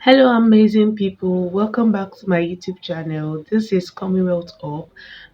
Hello, amazing people. Welcome back to my YouTube channel. This is Commonwealth Up.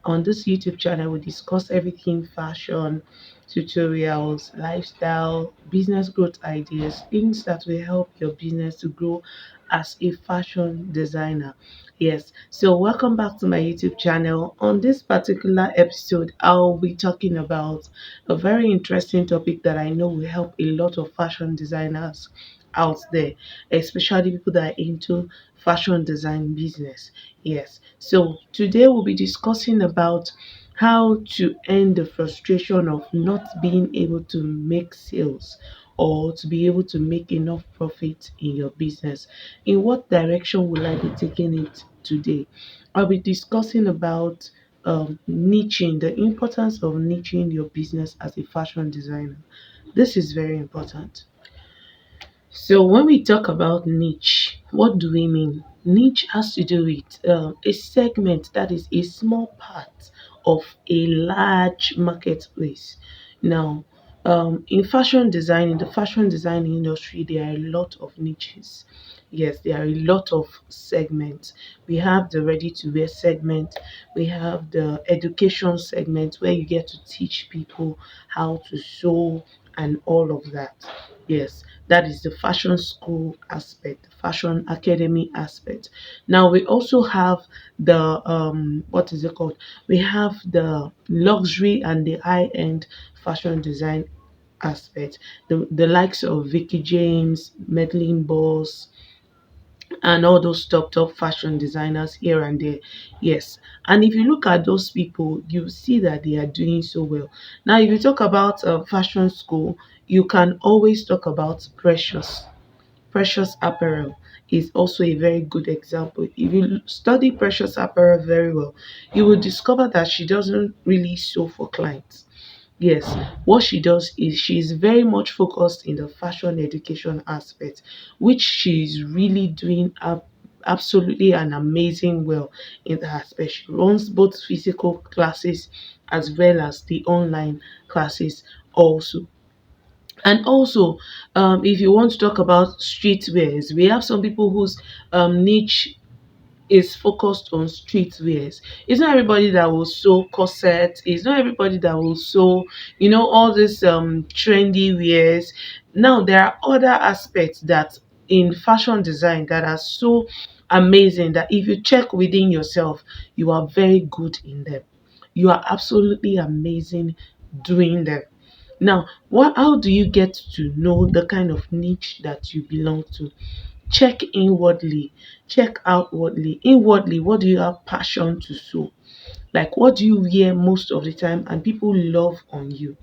On this YouTube channel, we discuss everything fashion, tutorials, lifestyle, business growth ideas, things that will help your business to grow as a fashion designer. Yes, so welcome back to my YouTube channel. On this particular episode, I'll be talking about a very interesting topic that I know will help a lot of fashion designers out there, especially people that are into fashion design business. Yes. So today we'll be discussing about how to end the frustration of not being able to make sales or to be able to make enough profit in your business. In what direction will I be taking it today? I'll be discussing about niching, the importance of niching your business as a fashion designer. This is very important. So when we talk about niche, what do we mean? Niche has to do with a segment that is a small part of a large marketplace. Now, in fashion design, in the fashion design industry, there are a lot of niches. Yes, there are a lot of segments. We have the ready to wear segment, we have the education segment where you get to teach people how to sew and all of that. Yes, that is the fashion school aspect, the fashion academy aspect. Now we also have the what is it called? We have the luxury and the high end fashion design aspect. The likes of Vicky James, Madeline Boss, and all those top fashion designers here and there. Yes, and if you look at those people, you see that they are doing so well. Now if you talk about fashion school, you can always talk about Precious Apparel is also a very good example. If you study Precious Apparel very well, you will discover that she doesn't really sew for clients. Yes, what she does is she is very much focused in the fashion education aspect, which she is really doing absolutely an amazing well in that aspect. She runs both physical classes as well as the online classes also. And also, if you want to talk about streetwears, we have some people whose niche is focused on streetwears. It's not everybody that will sew corset. It's not everybody that will sew, all these trendy wears. Now there are other aspects that in fashion design that are so amazing that if you check within yourself, you are very good in them. You are absolutely amazing doing them. Now, how do you get to know the kind of niche that you belong to? Check inwardly, check outwardly. Inwardly, what do you have passion to show? Like, what do you wear most of the time and people love on you?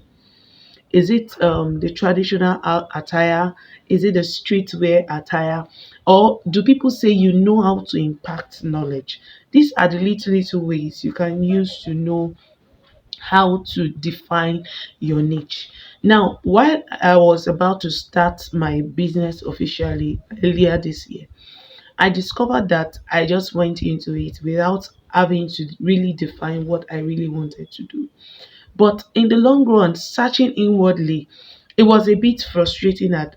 Is it the traditional attire? Is it the streetwear attire? Or do people say you know how to impact knowledge? These are the little ways you can use to know how to define your niche. Now, while I was about to start my business officially earlier this year, I discovered that I just went into it without having to really define what I really wanted to do. But in the long run, searching inwardly, it was a bit frustrating at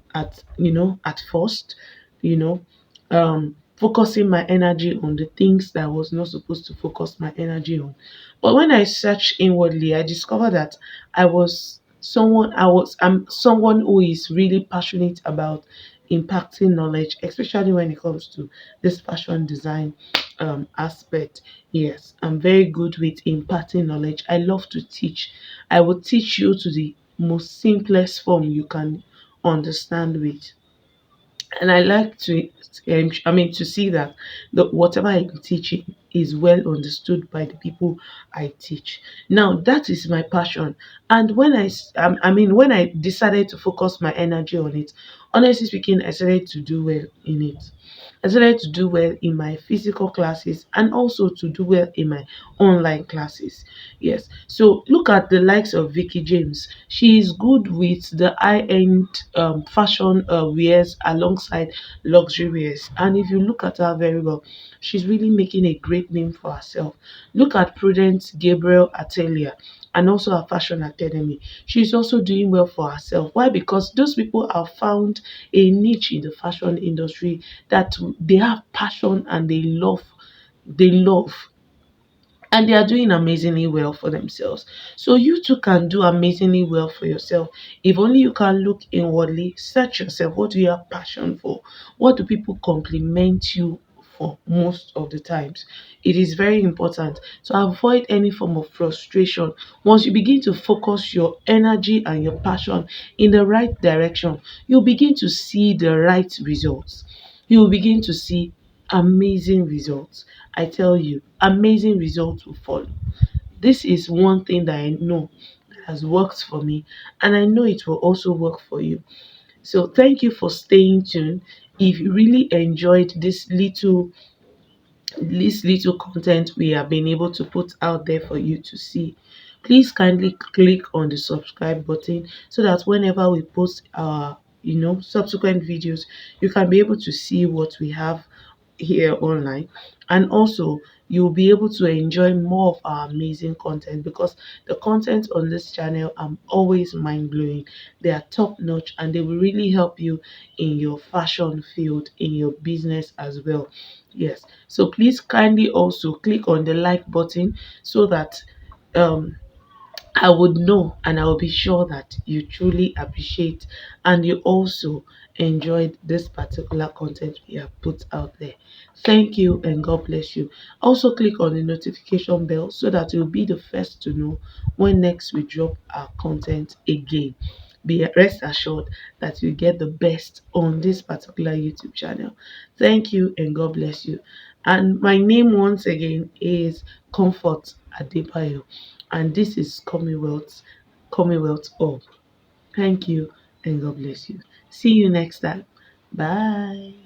first, you know, focusing my energy on the things that I was not supposed to focus my energy on. But when I searched inwardly, I discovered that I'm someone who is really passionate about impacting knowledge, especially when it comes to this fashion design aspect. Yes, I'm very good with imparting knowledge. I love to teach. I will teach you to the most simplest form you can understand with. And I like to, to see that whatever I'm teaching is well understood by the people I teach. Now that is my passion, and when I decided to focus my energy on it, honestly speaking, I started to do well in it. I started to do well in my physical classes and also to do well in my online classes. Yes. So look at the likes of Vicky James. She is good with the high-end fashion wears alongside luxury wears. And if you look at her very well, she's really making a great name for herself. Look at Prudence Gabriel Atelier. and also her fashion academy. She's also doing well for herself. Why? Because those people have found a niche in the fashion industry that they have passion and they love, and they are doing amazingly well for themselves. So you too can do amazingly well for yourself. If only you can look inwardly, search yourself. What do you have passion for? What do people compliment you for most of the times? It is very important to avoid any form of frustration. Once you begin to focus your energy and your passion in the right direction, you'll begin to see the right results. You'll begin to see amazing results. I tell you, amazing results will follow. This is one thing that I know has worked for me, and I know it will also work for you. So, thank you for staying tuned. If you really enjoyed this little content we have been able to put out there for you to see, please kindly click on the subscribe button so that whenever we post our subsequent videos, you can be able to see what we have here online. And also, you'll be able to enjoy more of our amazing content, because the content on this channel are always mind-blowing. They are top notch, and they will really help you in your fashion field, in your business as well. Yes, so please kindly also click on the like button so that um I would know, and I will be sure that you truly appreciate and you also enjoyed this particular content we have put out there. Thank you and God bless you. Also, click on the notification bell so that you'll be the first to know when next we drop our content again. Be rest assured that you get the best on this particular YouTube channel. Thank you and God bless you. And my name once again is Comfort Adebayo, and this is Commonwealth Org. Thank you and God bless you. See you next time. Bye.